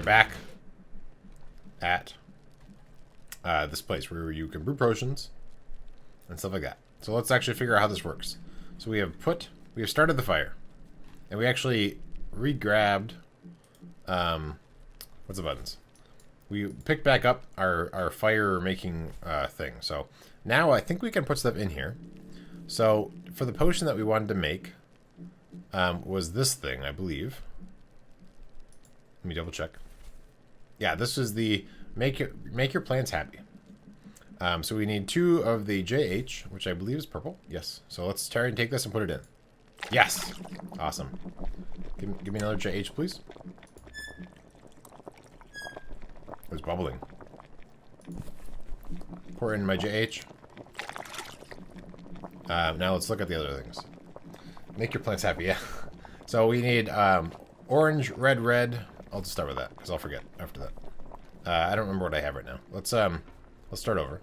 back at this place where you can brew potions and stuff like that. So let's actually figure out how this works. So we have started the fire, and we actually re-grabbed, what's the buttons? We picked back up our fire making thing. So now I think we can put stuff in here. So for the potion that we wanted to make was this thing, I believe. Let me double check. Yeah, this is the make your plants happy. So we need 2 of the JH, which I believe is purple. Yes. So let's try and take this and put it in. Yes. Awesome. Give me another JH, please. It was bubbling. Pour in my JH. Now let's look at the other things. Make your plants happy, yeah. So we need orange, red. I'll just start with that, because I'll forget after that. I don't remember what I have right now. Let's start over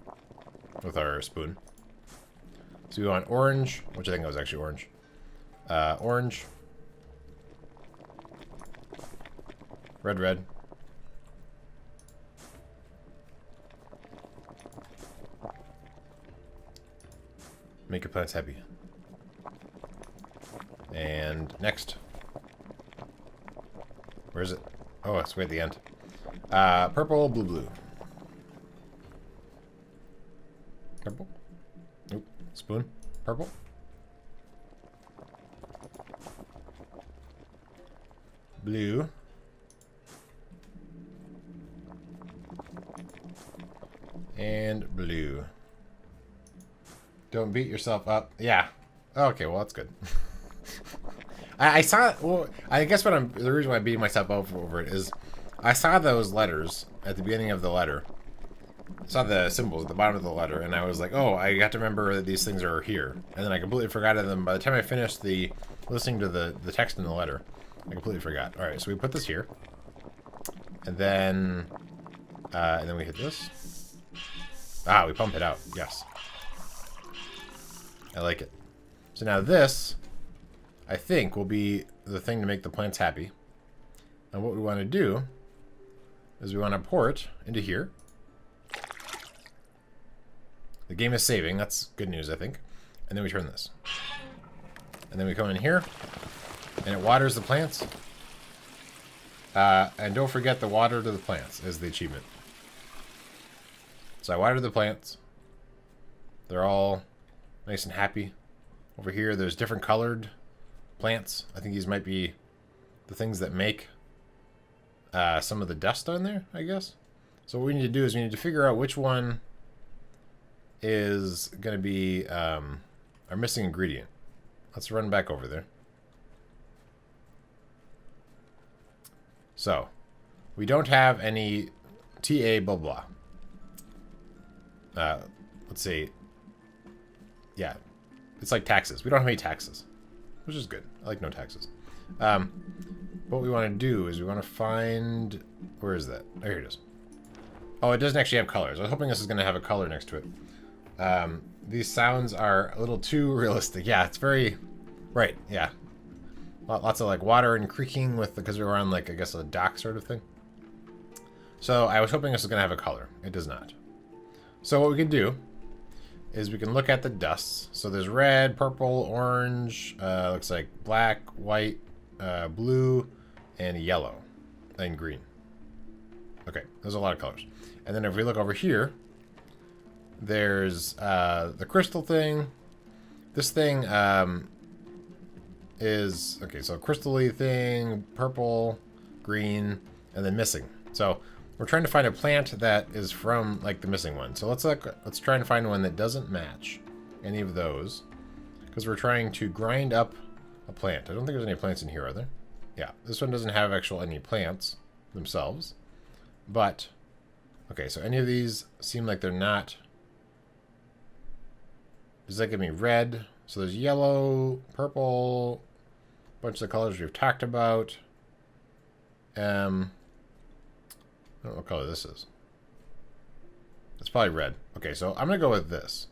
with our spoon. So we want orange, which I think was actually orange. Orange. Red. Make your plants happy. And next. Where is it? Oh, it's way at the end. Purple, blue. Purple? Nope. Spoon? Purple? Blue. And blue. Don't beat yourself up. Yeah. Okay, well, that's good. I saw, well, I guess the reason why I'm beating myself up over it is I saw those letters at the beginning of the letter. I saw the symbols at the bottom of the letter, and I was like, oh, I got to remember that these things are here. And then I completely forgot of them. By the time I finished listening to the text in the letter, I completely forgot. All right, so we put this here. And then we hit this. Ah, we pump it out. Yes. I like it. So now this, I think, will be the thing to make the plants happy. And what we want to do is we want to pour it into here. The game is saving. That's good news, I think. And then we turn this. And then we come in here, and it waters the plants. And don't forget the water to the plants is the achievement. So I water the plants. They're all nice and happy. Over here, there's different colored plants. I think these might be the things that make some of the dust on there, I guess. So what we need to do is we need to figure out which one is going to be our missing ingredient. Let's run back over there. So, we don't have any TA blah blah. Let's see. Yeah, it's like taxes. We don't have any taxes, which is good. I like no taxes. What we want to do is we want to find... Where is that? Oh, here it is. Oh, it doesn't actually have colors. I was hoping this is going to have a color next to it. These sounds are a little too realistic. Yeah, it's very... Right, yeah. Lots of like water and creaking with because we're on like, I guess, a dock sort of thing. So I was hoping this was going to have a color. It does not. So what we can do is we can look at the dusts. So there's red, purple, orange, looks like black, white, blue, and yellow, and green. Okay, there's a lot of colors. And then if we look over here, there's the crystal thing. This thing is, okay, so crystal-y thing, purple, green, and then missing. So we're trying to find a plant that is from like the missing one. So let's try and find one that doesn't match any of those, because we're trying to grind up a plant. I don't think there's any plants in here, are there? Yeah, this one doesn't have any plants themselves. But, okay, so any of these seem like they're not. Does that give me red? So there's yellow, purple, bunch of the colors we've talked about. I don't know what color this is. It's probably red. Okay, so I'm gonna go with this.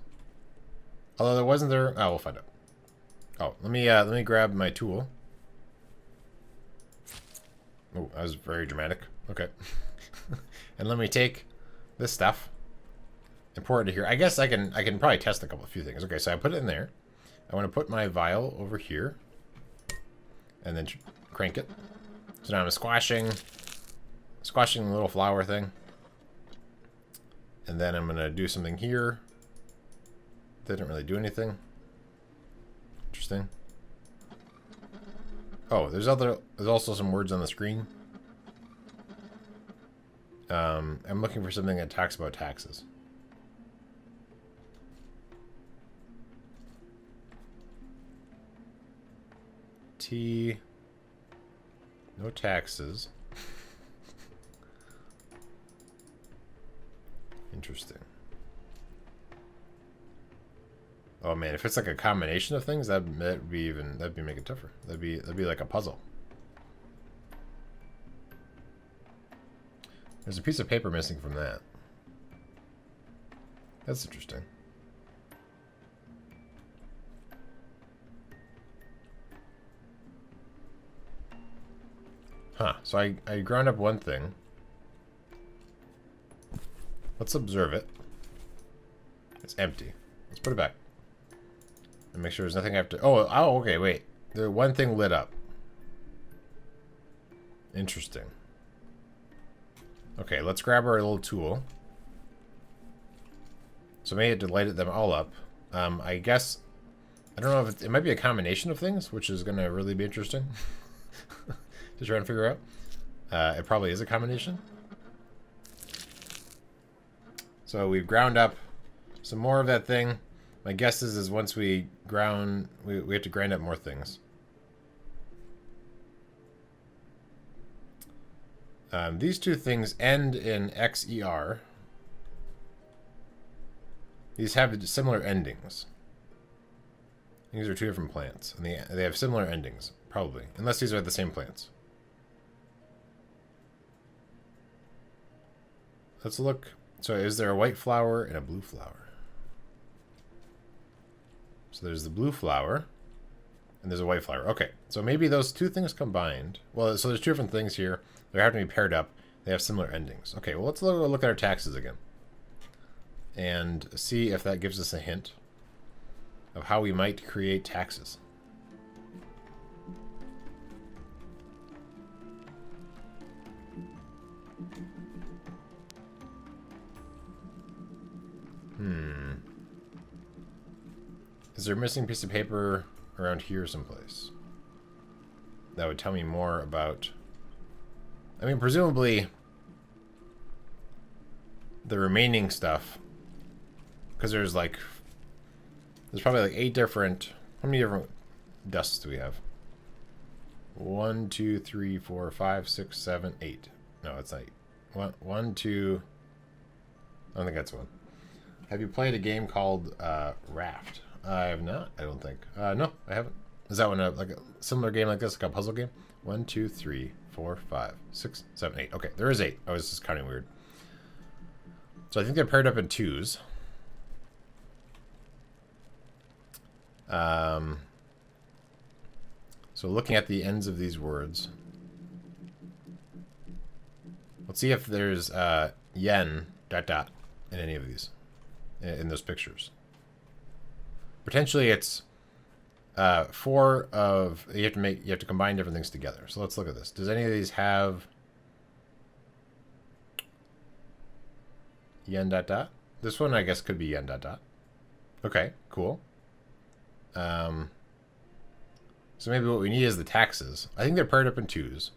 Although there wasn't there. Oh, we'll find out. Oh, let me grab my tool. Oh, that was very dramatic. Okay. And let me take this stuff and pour it into here. I guess I can probably test a few things. Okay, so I put it in there. I want to put my vial over here and then crank it. So now I'm squashing the little flower thing. And then I'm going to do something here. Didn't really do anything. Interesting. Oh, there's also some words on the screen. I'm looking for something that talks about taxes. T. No taxes. Interesting. Oh man, if it's like a combination of things, that'd be make it tougher. That'd be like a puzzle. There's a piece of paper missing from that. That's interesting. Huh, so I ground up one thing. Let's observe it. It's empty. Let's put it back. And make sure there's nothing I have to... Oh, okay, wait. The one thing lit up. Interesting. Okay, let's grab our little tool. So maybe to light them all up. I guess... I don't know if it might be a combination of things, which is going to really be interesting. To try and figure out. It probably is a combination. So we've ground up some more of that thing. My guess is once we ground, we have to grind up more things. These two things end in XER. These have similar endings. These are two different plants, and they have similar endings, probably, unless these are the same plants. Let's look. So is there a white flower and a blue flower? So there's the blue flower, and there's a white flower. Okay, so maybe those two things combined. Well, so there's two different things here. They have to be paired up. They have similar endings. Okay, well, let's look at our taxes again. And see if that gives us a hint of how we might create taxes. Is there a missing piece of paper around here someplace that would tell me more about... I mean, presumably the remaining stuff, because there's probably like 8 different... How many different dusts do we have? 1, 2, 3, 4, 5, 6, 7, 8. No, it's not 8. 1, 2... I don't think that's one. Have you played a game called Raft? I have not, I don't think. No, I haven't. Is that one like a similar game like this, like a puzzle game? 1, 2, 3, 4, 5, 6, 7, 8. Okay, there is 8. I was just counting weird. So I think they're paired up in 2s. So looking at the ends of these words, let's see if there's yen ... in any of these, in those pictures. Potentially it's 4 of... You have to combine different things together. So let's look at this. Does any of these have yen ... This one I guess could be yen ... Okay, cool. So maybe what we need is the taxes. I think they're paired up in 2s.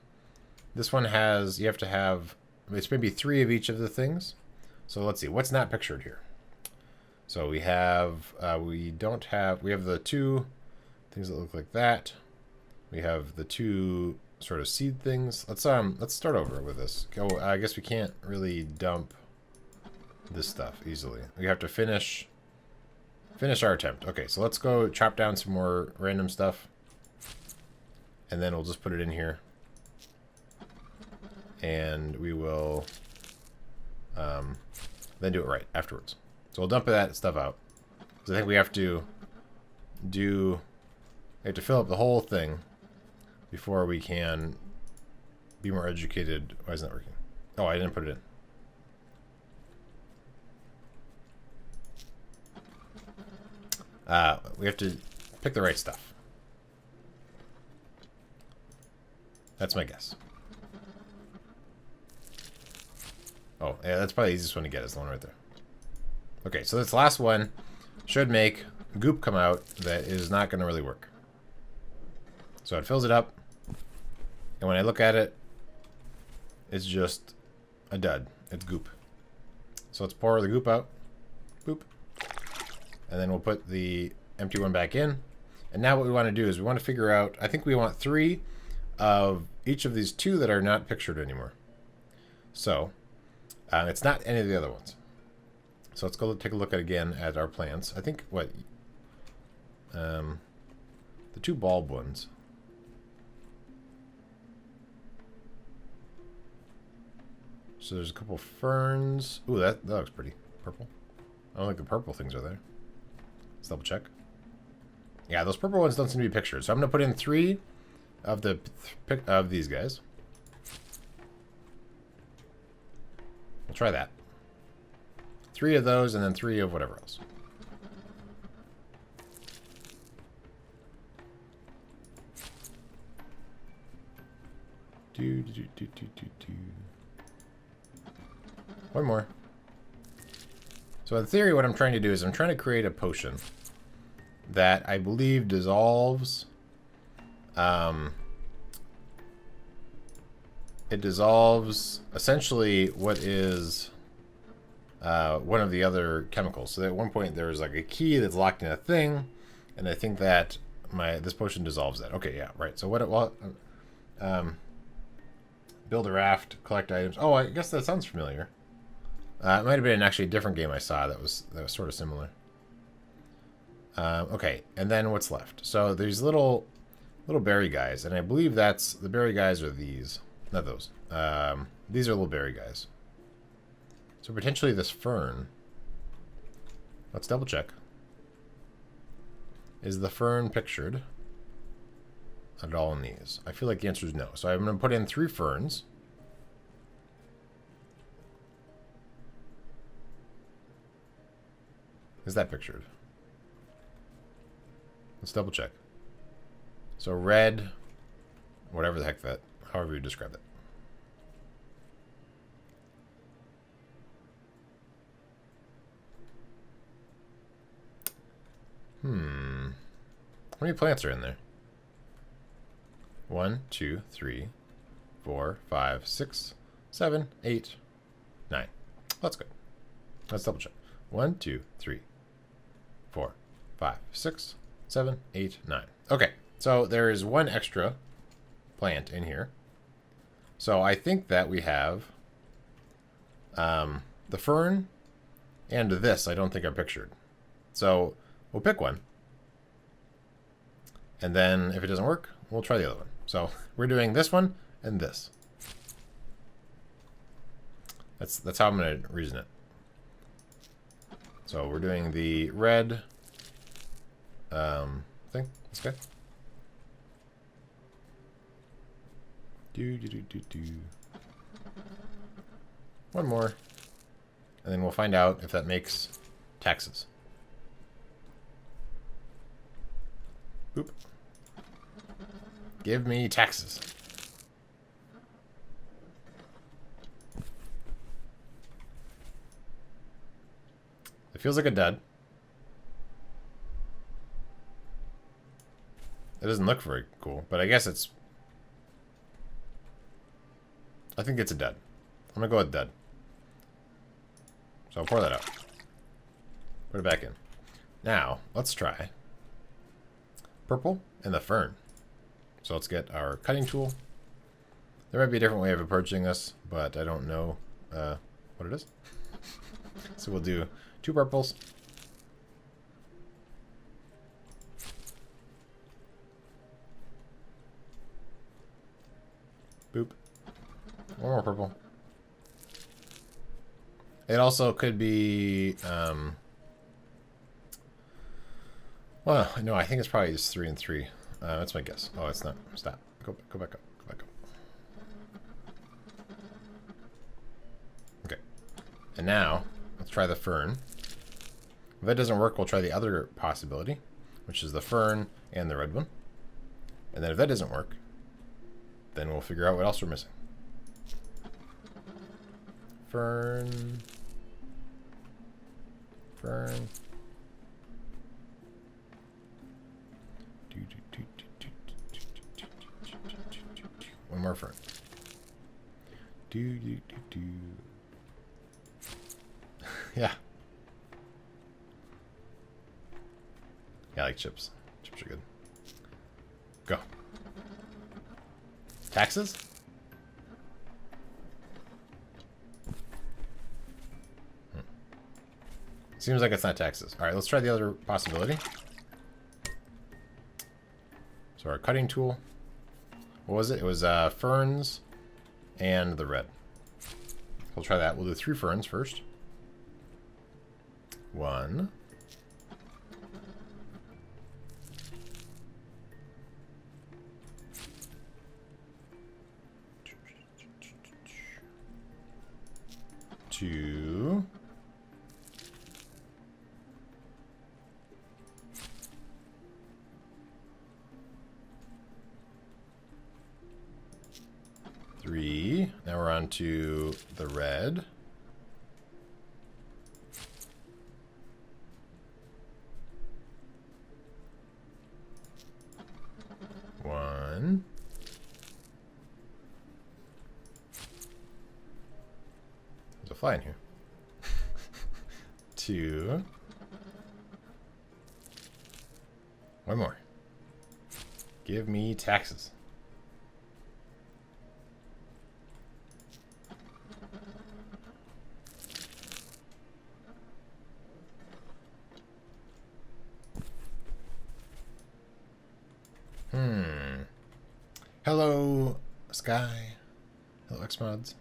This one has... You have to have... It's maybe 3 of each of the things. So let's see. What's not pictured here? So we have... we have the 2 things that look like that. We have the 2 sort of seed things. Let's start over with this. Oh, I guess we can't really dump this stuff easily. We have to finish our attempt. Okay, so let's go chop down some more random stuff. And then we'll just put it in here. And we will then do it right afterwards. So we'll dump that stuff out. So I think we have to fill up the whole thing before we can Be more educated. Why isn't that working? Oh, I didn't put it in. We have to pick the right stuff. That's my guess. Oh, yeah, that's probably the easiest one to get, is the one right there. Okay, so this last one should make goop come out that is not going to really work. So it fills it up, and when I look at it, it's just a dud. It's goop. So let's pour the goop out. Boop. And then we'll put the empty one back in. And now what we want to do is we want to figure out, I think we want 3 of each of these 2 that are not pictured anymore. So, it's not any of the other ones. So let's go take a look again at our plants. I think, what, the 2 bulb ones. So there's a couple ferns. Ooh, that looks pretty. Purple. I don't think the purple things are there. Let's double check. Yeah, those purple ones don't seem to be pictured. So I'm going to put in 3 of these guys. We'll try that. 3 of those, and then 3 of whatever else. One more. So in theory, what I'm trying to do is I'm trying to create a potion that I believe dissolves. It dissolves essentially what is one of the other chemicals. So at one point there's like a key that's locked in a thing, and I think that this potion dissolves that. Okay, yeah, right. So build a raft, collect items. Oh, I guess that sounds familiar. It might have been actually a different game I saw that was sort of similar. Okay, and then what's left? So there's little berry guys, and I believe the berry guys are these. Not those. These are little berry guys. So potentially this fern. Let's double check. Is the fern pictured at all in these? I feel like the answer is no. So I'm going to put in 3 ferns. Is that pictured? Let's double check. So red, whatever the heck that, however you describe it. How many plants are in there? 1, 2, 3, 4, 5, 6, 7, 8, 9. That's good. Let's double check. 1, 2, 3, 4, 5, 6, 7, 8, 9. Okay, so there is 1 extra plant in here. So I think that we have the fern and this I don't think are pictured. So we'll pick one. And then if it doesn't work, we'll try the other one. So we're doing this one and this. That's how I'm going to reason it. So we're doing the red thing. That's good. One more. And then we'll find out if that makes taxes. Boop. Give me taxes. It feels like a dud. It doesn't look very cool, but I guess it's... I think it's a dud. I'm gonna go with dud. So I'll pour that out. Put it back in. Now, let's try purple and the fern. So let's get our cutting tool. There might be a different way of approaching this, but I don't know what it is. So we'll do 2 purples. Boop. 1 more purple. It also could be, well, no, I think it's probably just 3 and 3. That's my guess. Oh, it's not. Stop. Go back up. Go back up. And now, let's try the fern. If that doesn't work, we'll try the other possibility, which is the fern and the red one. And then if that doesn't work, then we'll figure out what else we're missing. Fern. Fern. One more fern. Yeah. Yeah, I like chips. Chips are good. Go. Taxes? Seems like it's not taxes. Alright, let's try the other possibility. So our cutting tool. What was it? It was ferns and the red. We'll try that. We'll do 3 ferns first. 1. 2. 3. Now we're on to the red. 1. There's a fly in here. 2. 1 more. Give me taxes. Hello, Sky. Hello, Xmods.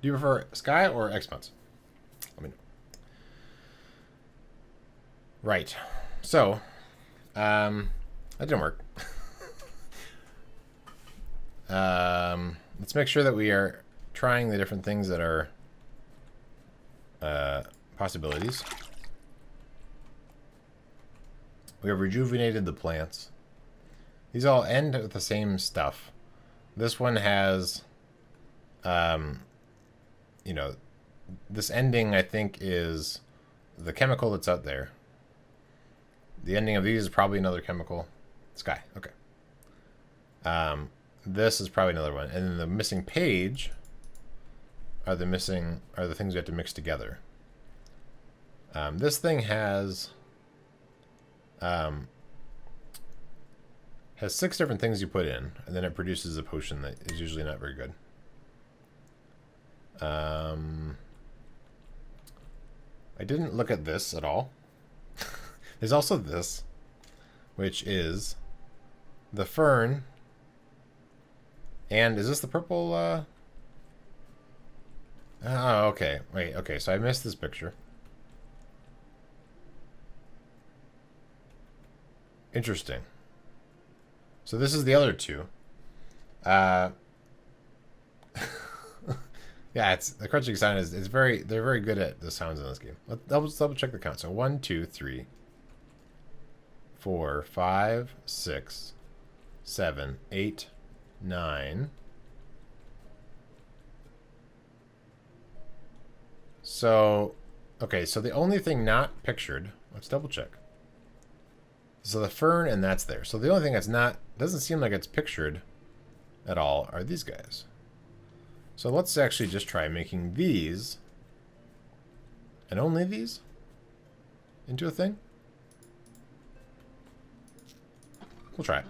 Do you prefer Sky or Xmods? Let me know. Right. So, that didn't work. Let's make sure that we are trying the different things that are possibilities. We have rejuvenated the plants. These all end with the same stuff. This one has, you know, this ending I think is the chemical that's out there. The ending of these is probably another chemical. Sky, okay. This is probably another one. And then the missing page are the things we have to mix together. This thing has 6 different things you put in, and then it produces a potion that is usually not very good. I didn't look at this at all. There's also this, which is the fern. And is this the purple? Oh, okay. Wait, okay, so I missed this picture. Interesting. So this is the other 2. Yeah, it's the crunching sound is they're very good at the sounds in this game. Let's double check the count. So 1, 2, 3, 4, 5, 6, 7, 8, 9. So okay, so the only thing not pictured, let's double check. So the fern, and that's there. So the only thing that's doesn't seem like it's pictured at all are these guys. So let's actually just try making these, and only these, into a thing. We'll try it.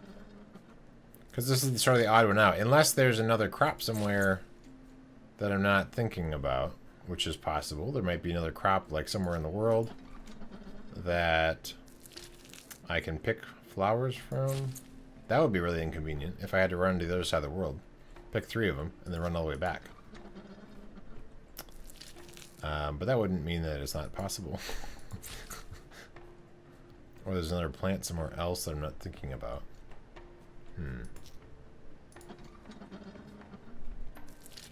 Because this is sort of the odd one out. Unless there's another crop somewhere that I'm not thinking about, which is possible. There might be another crop like somewhere in the world that I can pick flowers from. That would be really inconvenient if I had to run to the other side of the world. Pick 3 of them and then run all the way back. But that wouldn't mean that it's not possible. Or there's another plant somewhere else that I'm not thinking about. I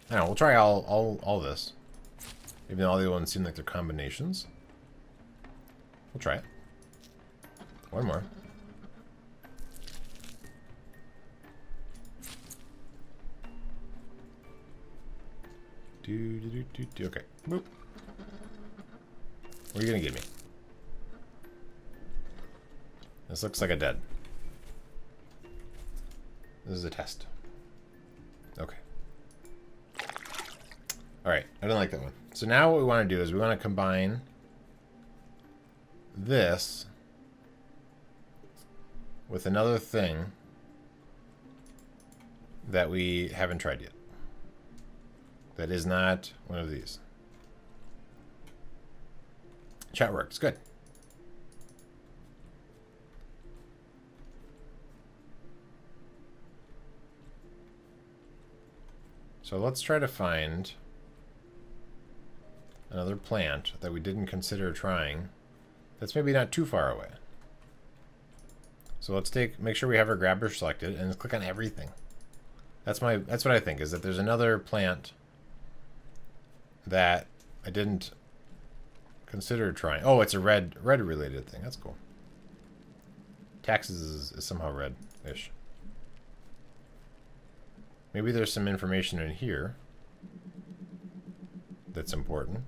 don't know, we'll try all this. Even though all the other ones seem like they're combinations. We'll try it. One more. Okay. Boop. What are you gonna give me? This looks like a dead. This is a test. Okay. Alright, I don't like that one. So now what we want to do is we want to combine this with another thing that we haven't tried yet. That is not one of these. Chat works. Good. So let's try to find another plant that we didn't consider trying that's maybe not too far away. So let's make sure we have our grabber selected and click on everything. That's what I think, is that there's another plant that I didn't consider trying. Oh, it's a red related thing. That's cool. Taxes is somehow red-ish. Maybe there's some information in here that's important.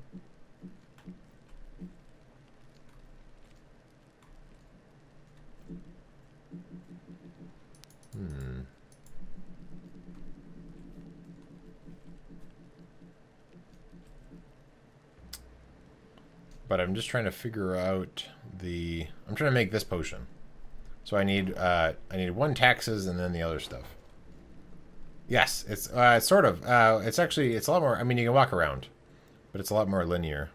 But I'm just trying to figure out I'm trying to make this potion. So I need 1 taxes and then the other stuff. Yes, it's sort of. It's a lot more. I mean, you can walk around, but it's a lot more linear.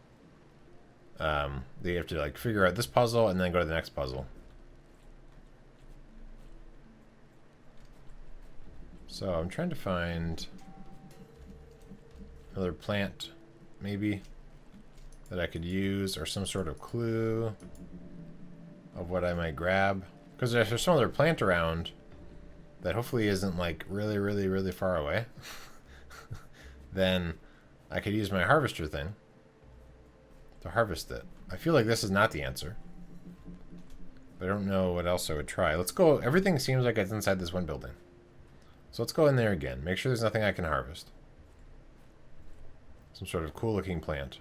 You have to like figure out this puzzle and then go to the next puzzle. So I'm trying to find another plant, maybe, that I could use, or some sort of clue of what I might grab. Because if there's some other plant around that hopefully isn't like really, really, really far away, then I could use my harvester thing to harvest it. I feel like this is not the answer, but I don't know what else I would try. Let's go. Everything seems like it's inside this one building. So let's go in there again. Make sure there's nothing I can harvest. Some sort of cool looking plant.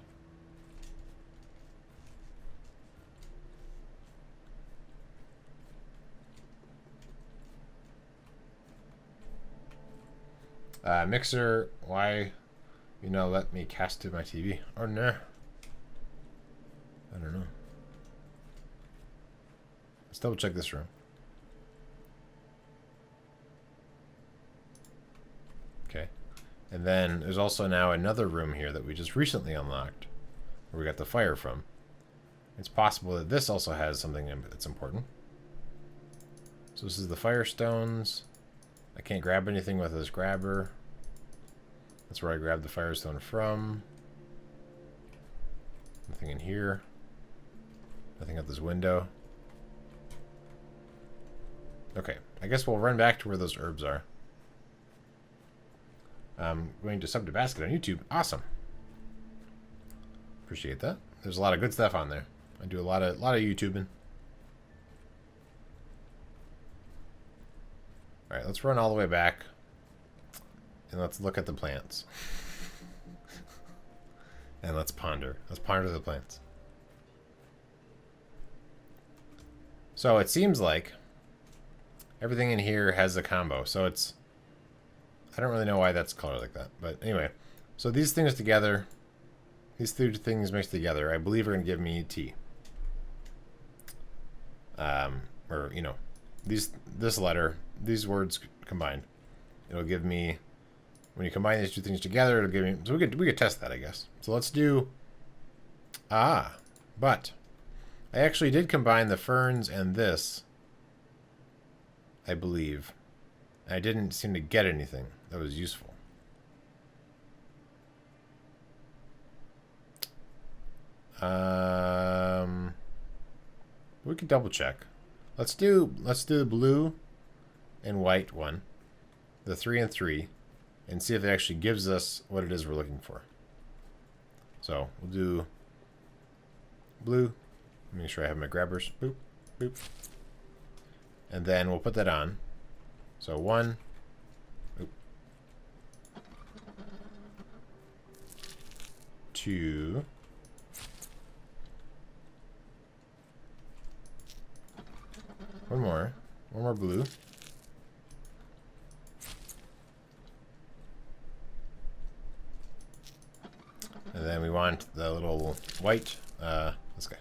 Mixer, why you know let me cast to my TV? Oh no. I don't know. Let's double check this room. Okay. And then there's also now another room here that we just recently unlocked, where we got the fire from. It's possible that this also has something that's important. So this is the firestones. I can't grab anything with this grabber. That's where I grabbed the firestone from. Nothing in here. Nothing at this window. Okay, I guess we'll run back to where those herbs are. I'm going to sub to Basket on YouTube. Awesome. Appreciate that. There's a lot of good stuff on there. I do a lot of YouTubing. All right, let's run all the way back, and let's look at the plants. And let's ponder. Let's ponder the plants. So it seems like everything in here has a combo. So it's, I don't really know why that's colored like that, but anyway. So these things together, these 2 things mixed together, I believe are going to give me tea. Or, you know, this letter, these words combined, it'll give me, when you combine these 2 things together, it'll give me, so we could test that, I guess. So let's do, but I actually did combine the ferns and this, I believe. I didn't seem to get anything that was useful. We could double check. Let's do the blue and white one, the 3 and 3, and see if it actually gives us what it is we're looking for. So we'll do blue. Make sure I have my grabbers. Boop, boop. And then we'll put that on. So 1. Oop, 2. One more blue. And then we want the little white, this guy.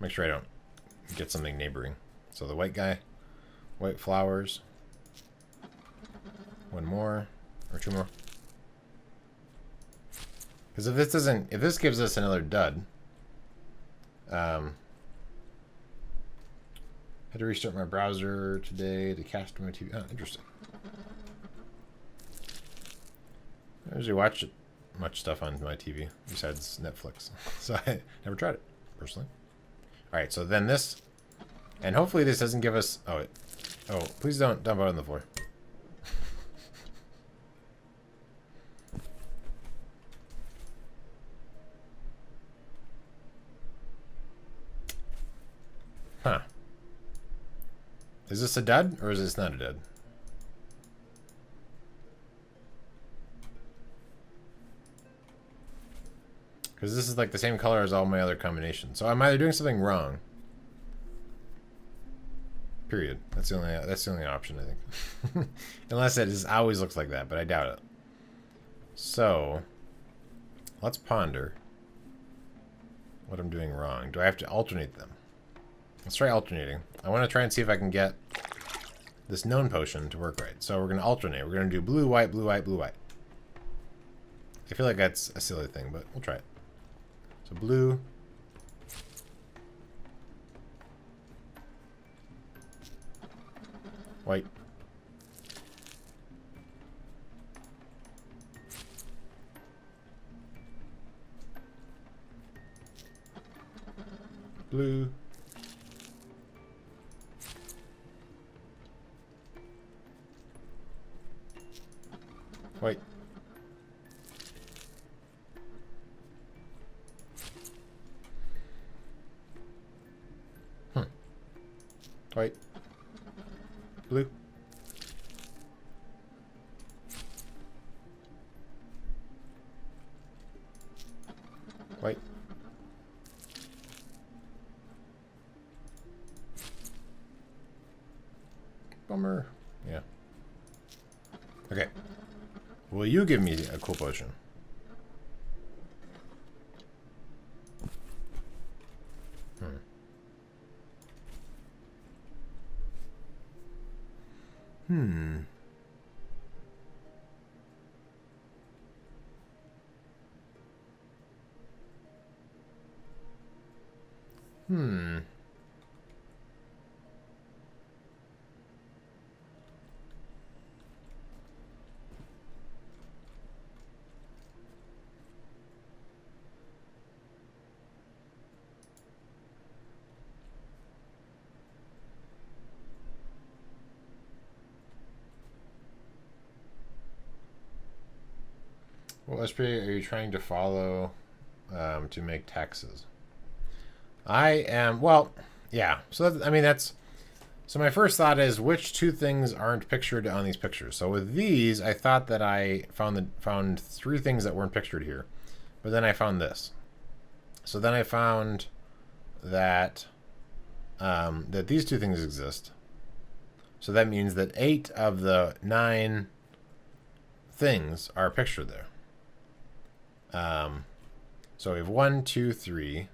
Make sure I don't get something neighboring. So the white guy, white flowers. One more, or 2 more. Because if this gives us another dud, had to restart my browser today to cast my TV. Oh, interesting. I usually watch much stuff on my TV besides Netflix, so I never tried it personally. All right, so then this, and hopefully this doesn't give us. Oh, please don't dump it on the floor. Huh. Is this a dud or is this not a dud? Because this is like the same color as all my other combinations. So I'm either doing something wrong. Period. That's the only option, I think. Unless it just always looks like that, but I doubt it. So let's ponder what I'm doing wrong. Do I have to alternate them? Let's try alternating. I want to try and see if I can get this known potion to work right. So we're going to alternate. We're going to do blue, white, blue, white, blue, white. I feel like that's a silly thing, but we'll try it. So blue. White. Blue. White. White. Blue. White. Bummer. Yeah. Okay. Will you give me a cool potion? Hmm. What SP are you trying to follow to make taxes? I am, well, yeah. So that's, I mean, that's, so my first thought is which 2 things aren't pictured on these pictures. So with these, I thought that I found 3 things that weren't pictured here, but then I found this. So then I found that that these 2 things exist. So that means that 8 of the 9 things are pictured there. So we have 1, 2, 3,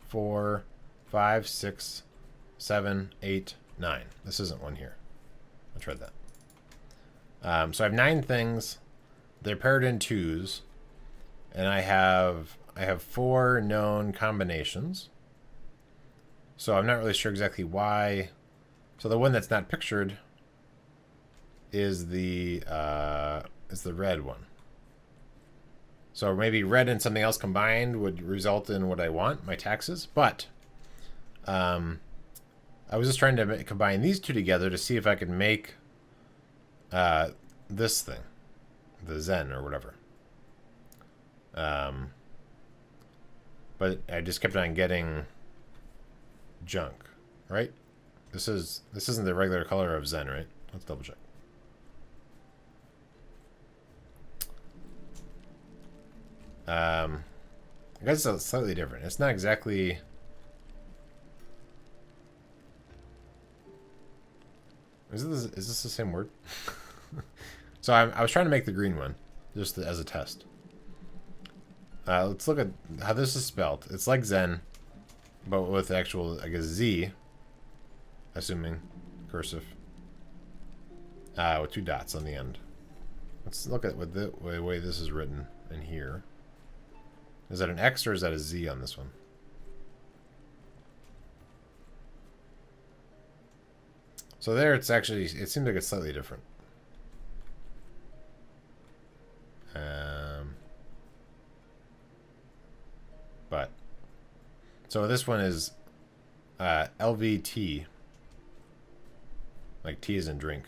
4, 5, 6, 7, 8, 9. This isn't one here. I tried that. So I have 9 things. They're paired in 2s, and I have 4 known combinations. So I'm not really sure exactly why. So the one that's not pictured is the red one. So maybe red and something else combined would result in what I want, my taxes. But I was just trying to combine these 2 together to see if I could make this thing, the Zen or whatever. But I just kept on getting junk, right? This isn't the regular color of Zen, right? Let's double check. I guess it's slightly different. It's not exactly. Is this the same word? So I was trying to make the green one, just as a test. Let's look at how this is spelled. It's like Zen, but with actual, I guess, Z, assuming cursive, with 2 dots on the end. Let's look at what the way this is written in here. Is that an X or is that a Z on this one? So there, it seems like it's slightly different. But so this one is LVT, like T is in drink.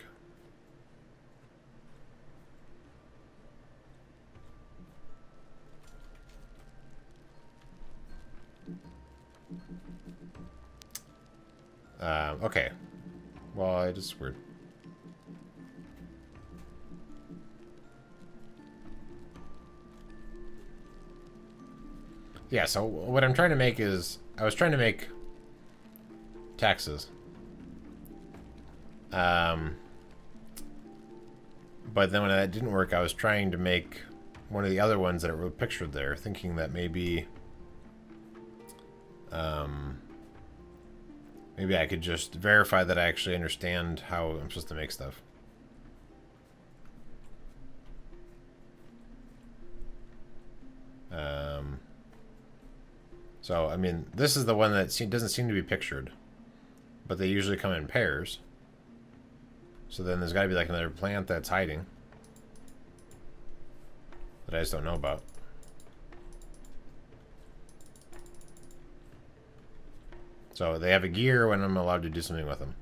Okay. Well, I just weird. Yeah, so what I'm trying to make is, I was trying to make taxes. But then when that didn't work, I was trying to make one of the other ones that were pictured there, thinking that maybe maybe I could just verify that I actually understand how I'm supposed to make stuff. So, I mean, this is the one that doesn't seem to be pictured, but they usually come in pairs. So then there's got to be like another plant that's hiding that I just don't know about. So they have a gear when I'm allowed to do something with them.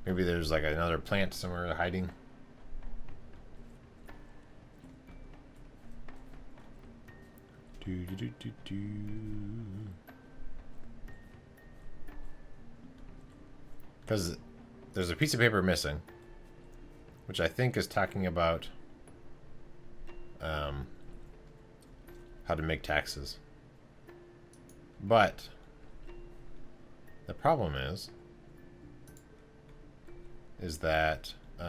Maybe there's like another plant somewhere hiding. Because there's a piece of paper missing, which I think is talking about how to make taxes. But the problem is that it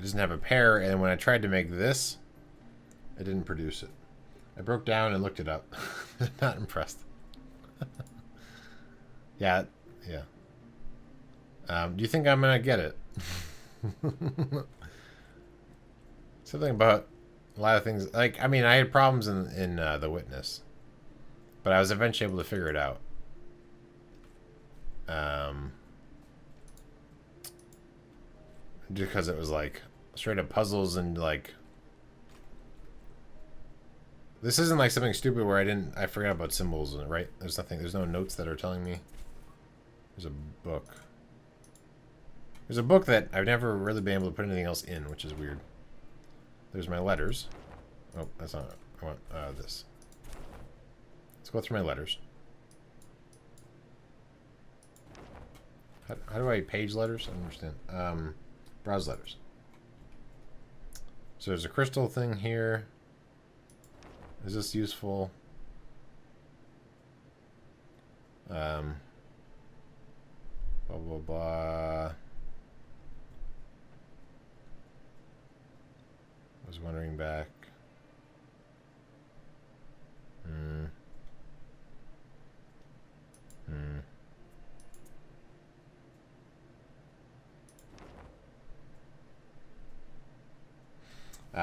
doesn't have a pair, and when I tried to make this, it didn't produce it. I broke down and looked it up. Not impressed. Yeah. Do you think I'm gonna get it? Something about a lot of things. Like, I mean, I had problems in The Witness, but I was eventually able to figure it out. Because it was like straight up puzzles and like. This isn't like something stupid where I forgot about symbols, right? There's no notes that are telling me. There's a book. There's a book that I've never really been able to put anything else in, which is weird. There's my letters. Oh, that's not it. I want this. Let's go through my letters. How do I page letters? I don't understand. Browse letters. So there's a crystal thing here. Is this useful? Blah, blah, blah. I was wondering back.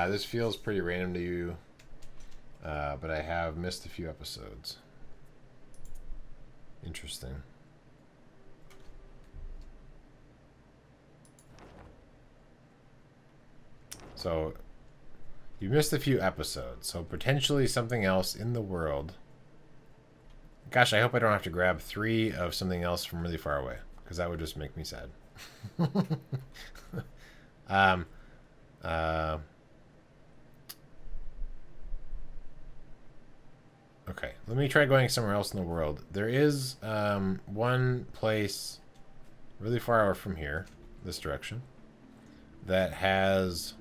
This feels pretty random to you, but I have missed a few episodes. Interesting. So, you missed a few episodes, so potentially something else in the world. Gosh, I hope I don't have to grab 3 of something else from really far away. because that would just make me sad. um, okay, let me try going somewhere else in the world. There is one place really far out from here, this direction, that has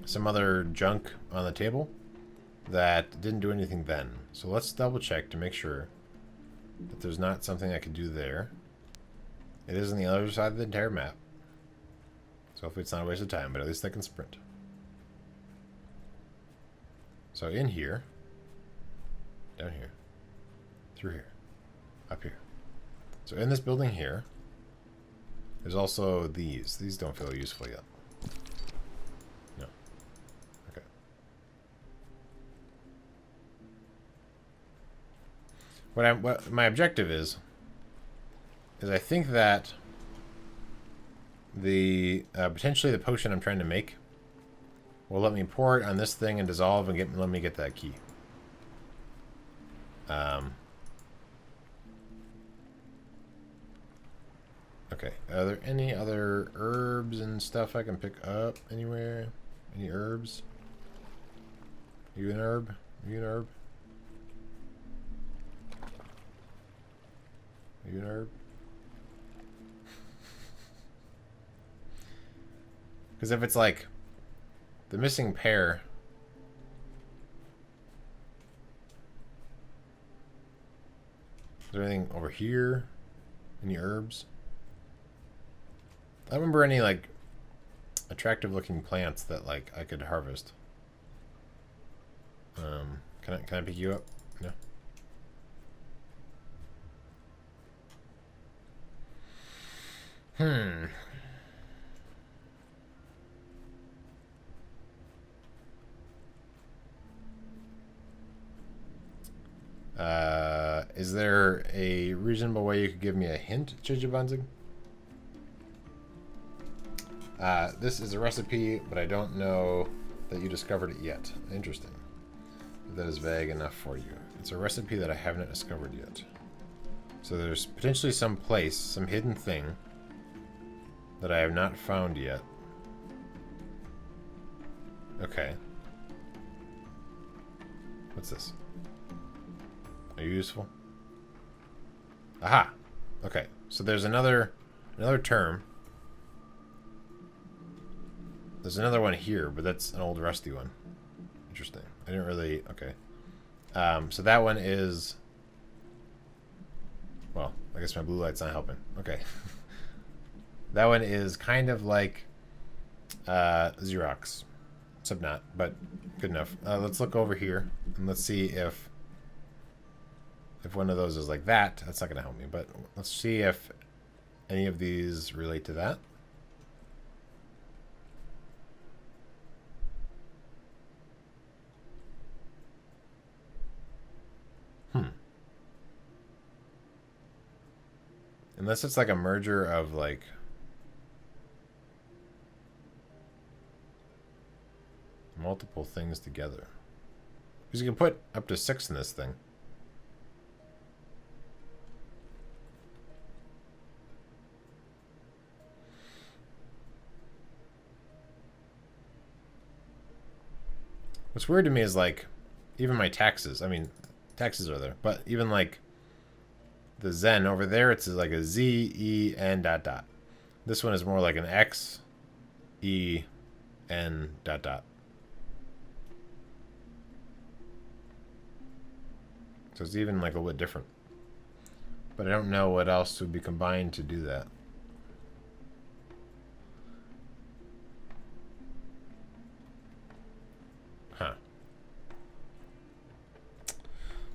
some other junk on the table that didn't do anything then. So let's double check to make sure that there's not something I could do there. It is on the other side of the entire map. So hopefully it's not a waste of time, but at least I can sprint. So in here, down here, through here, up here. So in this building here, there's also these. These don't feel useful yet. No. Okay. What my objective is I think that the potentially the potion I'm trying to make will let me pour it on this thing and dissolve and let me get that key. Okay, are there any other herbs and stuff I can pick up anywhere? Any herbs? You an herb? You an herb? You an herb? Because if it's like the missing pair, is there anything over here? Any herbs? I don't remember any like attractive looking plants that like I could harvest. Can I pick you up? No. Is there a reasonable way you could give me a hint, Chijibanzig? This is a recipe, but I don't know that you discovered it yet. Interesting. That is vague enough for you. It's a recipe that I haven't discovered yet. So there's potentially some place, some hidden thing that I have not found yet. Okay. What's this? Are you useful? Aha! Okay, so there's another term. There's another one here, but that's an old rusty one. Interesting. I didn't really... Okay. So that one is... Well, I guess my blue light's not helping. Okay. That one is kind of like Xerox. Except not, but good enough. Let's look over here, and let's see if one of those is like that. That's not going to help me, but let's see if any of these relate to that. Unless it's like a merger of like multiple things together. Because you can put up to 6 in this thing. What's weird to me is like even my taxes. I mean, taxes are there, but even like the Zen over there, it's like a Z, E, N, dot, dot. This one is more like an X, E, N, dot, dot. So it's even like a little bit different. But I don't know what else would be combined to do that. Huh.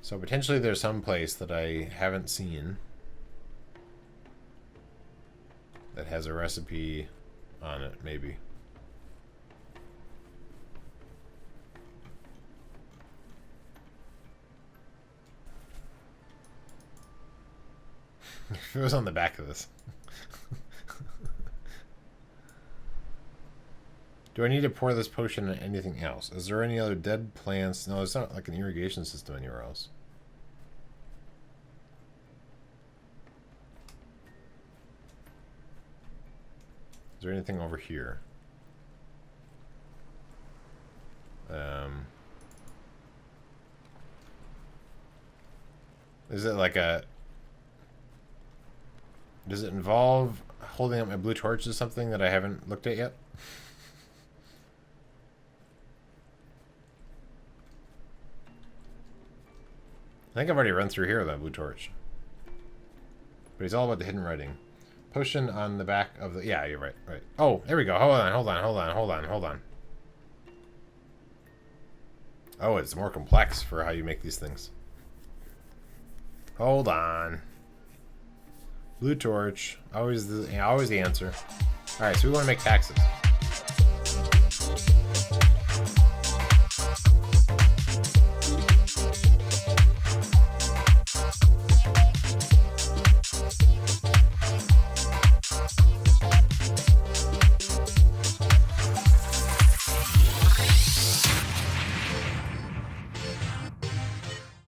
So potentially there's some place that I haven't seen that has a recipe on it, maybe. If it was on the back of this. Do I need to pour this potion on anything else? Is there any other dead plants? No, it's not like an irrigation system anywhere else. there anything over here? Is it like a... Does it involve holding up my blue torch or something that I haven't looked at yet? I think I've already run through here with that blue torch. But he's all about the hidden writing. Potion on the back of the... Yeah, you're right. Right. Oh, there we go. Hold on. Oh, it's more complex for how you make these things. Hold on. Blue torch. Always the answer. Alright, so we want to make taxes.